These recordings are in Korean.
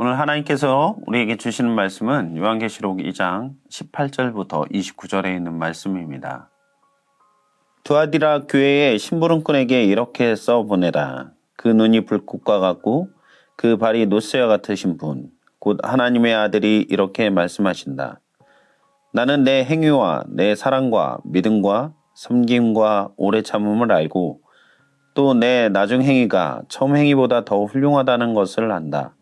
오늘 하나님께서 우리에게 주시는 말씀은 요한계시록 2장 18절부터 29절에 있는 말씀입니다. 두아디라 교회의 심부름꾼에게 이렇게 써보내라. 그 눈이 불꽃과 같고 그 발이 노쇠와 같으신 분, 곧 하나님의 아들이 이렇게 말씀하신다. 나는 내 행위와 내 사랑과 믿음과 섬김과 오래 참음을 알고 또 내 나중 행위가 처음 행위보다 더 훌륭하다는 것을 안다.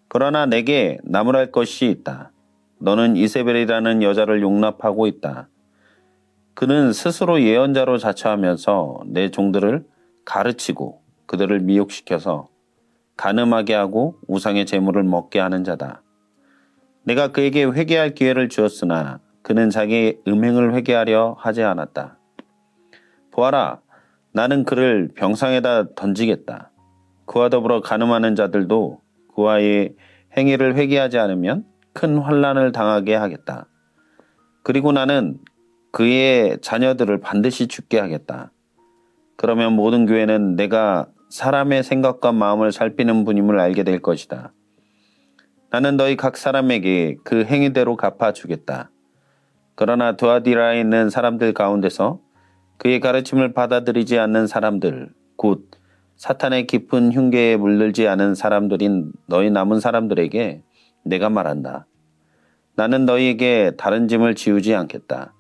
그러나 내게 나무랄 것이 있다. 너는 이세벨이라는 여자를 용납하고 있다. 그는 스스로 예언자로 자처하면서 내 종들을 가르치고 그들을 미혹시켜서 간음하게 하고 우상의 재물을 먹게 하는 자다. 내가 그에게 회개할 기회를 주었으나 그는 자기의 음행을 회개하려 하지 않았다. 보아라, 나는 그를 병상에다 던지겠다. 그와 더불어 간음하는 자들도 그와의 행위를 회개하지 않으면 큰 환난을 당하게 하겠다. 그리고 나는 그의 자녀들을 반드시 죽게 하겠다. 그러면 모든 교회는 내가 사람의 생각과 마음을 살피는 분임을 알게 될 것이다. 나는 너희 각 사람에게 그 행위대로 갚아주겠다. 그러나 두아디라에 있는 사람들 가운데서 그의 가르침을 받아들이지 않는 사람들, 곧 사탄의 깊은 흉계에 물들지 않은 사람들인 너희 남은 사람들에게 내가 말한다. 나는 너희에게 다른 짐을 지우지 않겠다.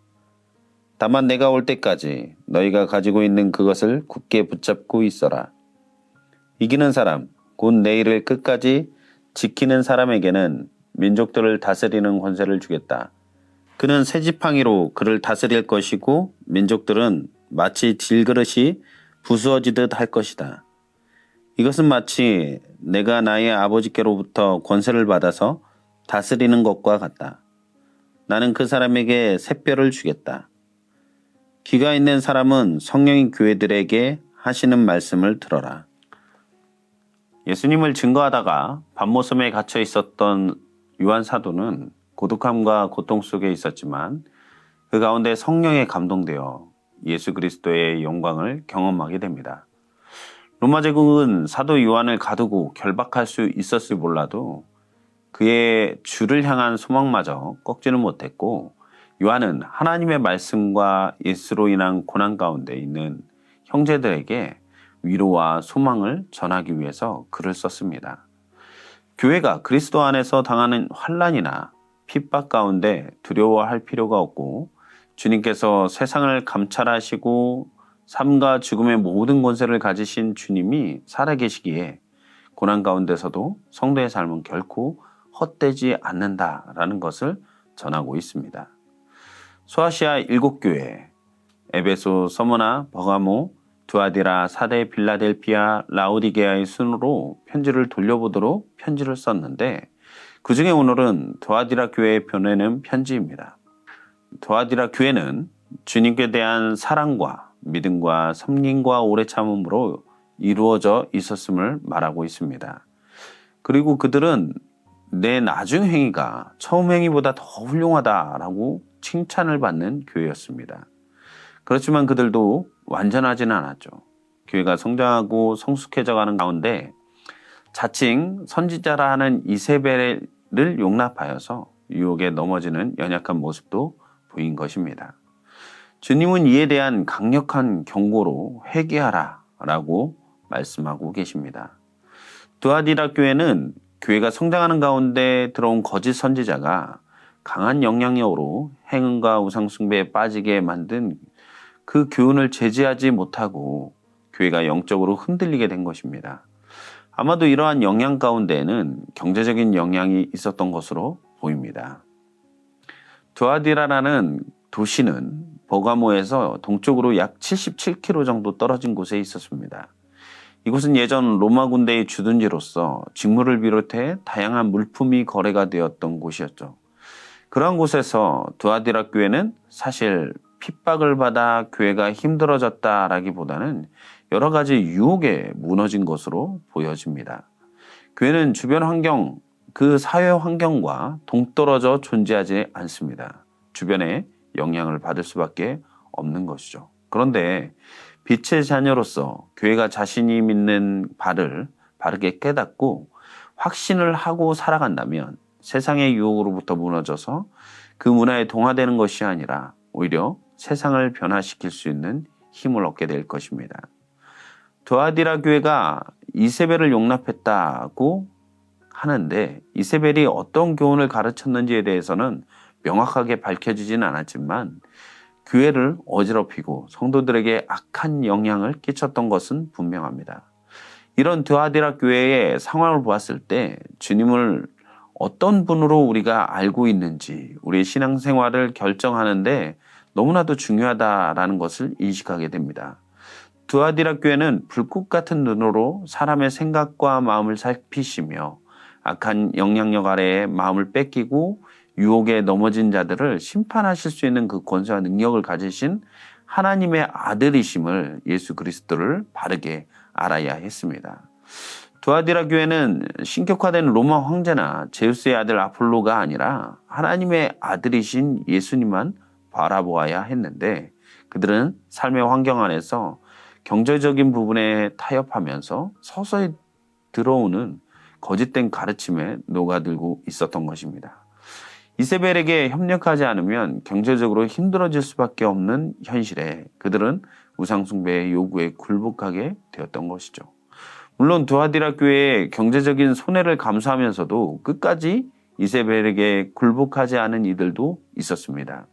다만 내가 올 때까지 너희가 가지고 있는 그것을 굳게 붙잡고 있어라. 이기는 사람, 곧 내일을 끝까지 지키는 사람에게는 민족들을 다스리는 권세를 주겠다. 그는 새지팡이로 그를 다스릴 것이고 민족들은 마치 질그릇이 부수어지듯 할 것이다. 이것은 마치 내가 나의 아버지께로부터 권세를 받아서 다스리는 것과 같다. 나는 그 사람에게 샛별을 주겠다. 귀가 있는 사람은 성령인 교회들에게 하시는 말씀을 들어라. 예수님을 증거하다가 밤모섬에 갇혀 있었던 요한 사도는 고독함과 고통 속에 있었지만 그 가운데 성령에 감동되어 예수 그리스도의 영광을 경험하게 됩니다. 로마 제국은 사도 요한을 가두고 결박할 수 있었을 몰라도 그의 주를 향한 소망마저 꺾지는 못했고 요한은 하나님의 말씀과 예수로 인한 고난 가운데 있는 형제들에게 위로와 소망을 전하기 위해서 글을 썼습니다. 교회가 그리스도 안에서 당하는 환난이나 핍박 가운데 두려워할 필요가 없고 주님께서 세상을 감찰하시고 삶과 죽음의 모든 권세를 가지신 주님이 살아계시기에 고난 가운데서도 성도의 삶은 결코 헛되지 않는다라는 것을 전하고 있습니다. 소아시아 7교회, 에베소, 서머나, 버가모, 두아디라, 사데, 빌라델피아, 라오디게아의 순으로 편지를 돌려보도록 편지를 썼는데 그 중에 오늘은 두아디라 교회에 보내는 편지입니다. 두아디라 교회는 주님께 대한 사랑과 믿음과 섬김과 오래 참음으로 이루어져 있었음을 말하고 있습니다. 그리고 그들은 내 나중 행위가 처음 행위보다 더 훌륭하다라고 칭찬을 받는 교회였습니다. 그렇지만 그들도 완전하지는 않았죠. 교회가 성장하고 성숙해져가는 가운데 자칭 선지자라 하는 이세벨을 용납하여서 유혹에 넘어지는 연약한 모습도 보인 것입니다. 주님은 이에 대한 강력한 경고로 회개하라 라고 말씀하고 계십니다. 두아디라 교회는 교회가 성장하는 가운데 들어온 거짓 선지자가 강한 영향력으로 행음과 우상숭배에 빠지게 만든 그 교훈을 제지하지 못하고 교회가 영적으로 흔들리게 된 것입니다. 아마도 이러한 영향 가운데에는 경제적인 영향이 있었던 것으로 보입니다. 두아디라라는 도시는 버가모에서 동쪽으로 약 77km 정도 떨어진 곳에 있었습니다. 이곳은 예전 로마 군대의 주둔지로서 직무를 비롯해 다양한 물품이 거래가 되었던 곳이었죠. 그러한 곳에서 두아디라 교회는 사실 핍박을 받아 교회가 힘들어졌다라기보다는 여러 가지 유혹에 무너진 것으로 보여집니다. 교회는 주변 환경, 그 사회 환경과 동떨어져 존재하지 않습니다. 주변에 영향을 받을 수밖에 없는 것이죠. 그런데 빛의 자녀로서 교회가 자신이 믿는 바를 바르게 깨닫고 확신을 하고 살아간다면 세상의 유혹으로부터 무너져서 그 문화에 동화되는 것이 아니라 오히려 세상을 변화시킬 수 있는 힘을 얻게 될 것입니다. 두아디라 교회가 이세벨을 용납했다고 하는데 이세벨이 어떤 교훈을 가르쳤는지에 대해서는 명확하게 밝혀지진 않았지만 교회를 어지럽히고 성도들에게 악한 영향을 끼쳤던 것은 분명합니다. 이런 두아디라 교회의 상황을 보았을 때 주님을 어떤 분으로 우리가 알고 있는지 우리의 신앙생활을 결정하는데 너무나도 중요하다라는 것을 인식하게 됩니다. 두아디라 교회는 불꽃 같은 눈으로 사람의 생각과 마음을 살피시며 악한 영향력 아래에 마음을 뺏기고 유혹에 넘어진 자들을 심판하실 수 있는 그 권세와 능력을 가지신 하나님의 아들이심을 예수 그리스도를 바르게 알아야 했습니다. 두아디라 교회는 신격화된 로마 황제나 제우스의 아들 아폴로가 아니라 하나님의 아들이신 예수님만 바라보아야 했는데 그들은 삶의 환경 안에서 경제적인 부분에 타협하면서 서서히 들어오는 거짓된 가르침에 녹아들고 있었던 것입니다. 이세벨에게 협력하지 않으면 경제적으로 힘들어질 수밖에 없는 현실에 그들은 우상숭배의 요구에 굴복하게 되었던 것이죠. 물론 두아디라 교회의 경제적인 손해를 감수하면서도 끝까지 이세벨에게 굴복하지 않은 이들도 있었습니다.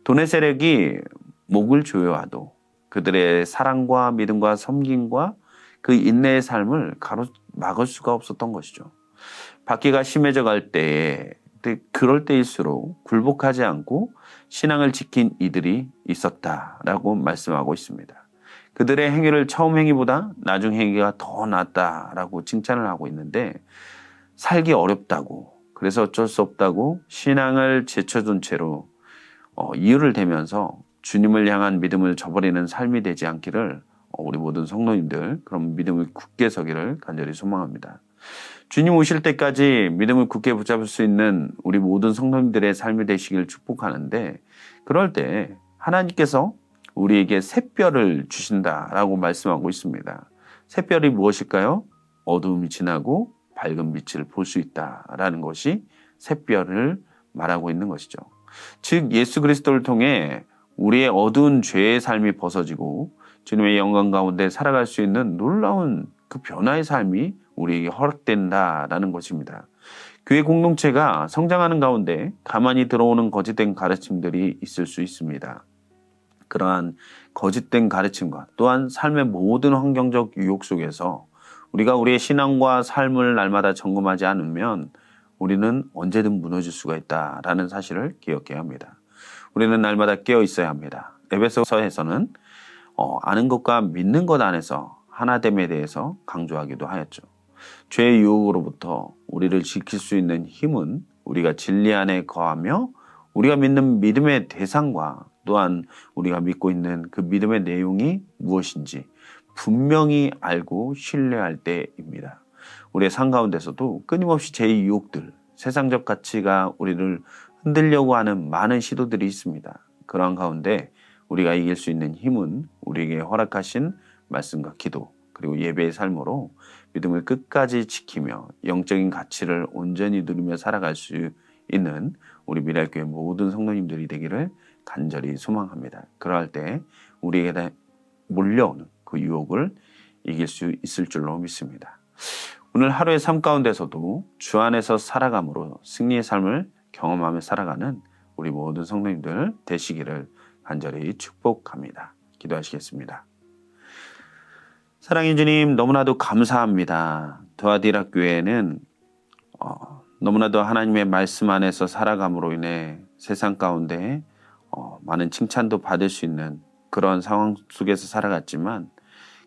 돈의 세력이 목을 조여와도 그들의 사랑과 믿음과 섬김과 그 인내의 삶을 가로막을 수가 없었던 것이죠. 박해가 심해져 갈 때에 그럴 때일수록 굴복하지 않고 신앙을 지킨 이들이 있었다라고 말씀하고 있습니다. 그들의 행위를 처음 행위보다 나중 행위가 더 낫다라고 칭찬을 하고 있는데 살기 어렵다고 그래서 어쩔 수 없다고 신앙을 제쳐둔 채로 이유를 대면서 주님을 향한 믿음을 저버리는 삶이 되지 않기를 우리 모든 성도님들 그런 믿음을 굳게 서기를 간절히 소망합니다. 주님 오실 때까지 믿음을 굳게 붙잡을 수 있는 우리 모든 성도님들의 삶이 되시길 축복하는데 그럴 때 하나님께서 우리에게 샛별을 주신다라고 말씀하고 있습니다. 샛별이 무엇일까요? 어두움이 지나고 밝은 빛을 볼 수 있다라는 것이 샛별을 말하고 있는 것이죠. 즉 예수 그리스도를 통해 우리의 어두운 죄의 삶이 벗어지고 주님의 영광 가운데 살아갈 수 있는 놀라운 그 변화의 삶이 우리에게 허락된다라는 것입니다. 교회 공동체가 성장하는 가운데 가만히 들어오는 거짓된 가르침들이 있을 수 있습니다. 그러한 거짓된 가르침과 또한 삶의 모든 환경적 유혹 속에서 우리가 우리의 신앙과 삶을 날마다 점검하지 않으면 우리는 언제든 무너질 수가 있다라는 사실을 기억해야 합니다. 우리는 날마다 깨어 있어야 합니다. 에베소서에서는 아는 것과 믿는 것 안에서 하나됨에 대해서 강조하기도 하였죠. 죄의 유혹으로부터 우리를 지킬 수 있는 힘은 우리가 진리 안에 거하며 우리가 믿는 믿음의 대상과 또한 우리가 믿고 있는 그 믿음의 내용이 무엇인지 분명히 알고 신뢰할 때입니다. 우리의 삶 가운데서도 끊임없이 제2 유혹들, 세상적 가치가 우리를 흔들려고 하는 많은 시도들이 있습니다. 그러한 가운데 우리가 이길 수 있는 힘은 우리에게 허락하신 말씀과 기도 그리고 예배의 삶으로 믿음을 끝까지 지키며 영적인 가치를 온전히 누리며 살아갈 수 있는 우리 미랄교회 모든 성도님들이 되기를 간절히 소망합니다. 그럴 때 우리에게 몰려오는 그 유혹을 이길 수 있을 줄로 믿습니다. 오늘 하루의 삶 가운데서도 주 안에서 살아감으로 승리의 삶을 경험하며 살아가는 우리 모든 성도님들 되시기를 간절히 축복합니다. 기도하시겠습니다. 사랑의 주님 너무나도 감사합니다. 두아디라 교회는 너무나도 하나님의 말씀 안에서 살아감으로 인해 세상 가운데 많은 칭찬도 받을 수 있는 그런 상황 속에서 살아갔지만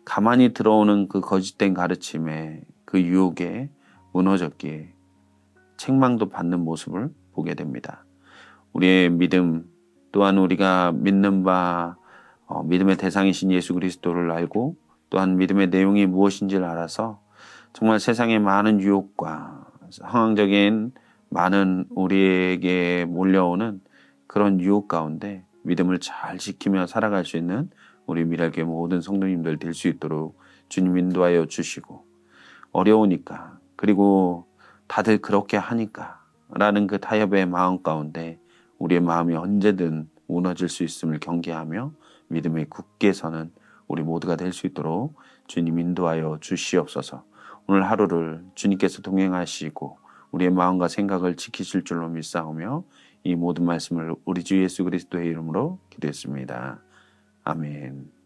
가만히 들어오는 그 거짓된 가르침에 그 유혹에 무너졌기에 책망도 받는 모습을 보게 됩니다. 우리의 믿음 또한 우리가 믿는 바 믿음의 대상이신 예수 그리스도를 알고 또한 믿음의 내용이 무엇인지를 알아서 정말 세상의 많은 유혹과 상황적인 많은 우리에게 몰려오는 그런 유혹 가운데 믿음을 잘 지키며 살아갈 수 있는 우리 미랄교회 모든 성도님들 될 수 있도록 주님 인도하여 주시고 어려우니까 그리고 다들 그렇게 하니까 라는 그 타협의 마음 가운데 우리의 마음이 언제든 무너질 수 있음을 경계하며 믿음에 굳게 서는 우리 모두가 될 수 있도록 주님 인도하여 주시옵소서. 오늘 하루를 주님께서 동행하시고 우리의 마음과 생각을 지키실 줄로 믿사오며 이 모든 말씀을 우리 주 예수 그리스도의 이름으로 기도했습니다. 아멘.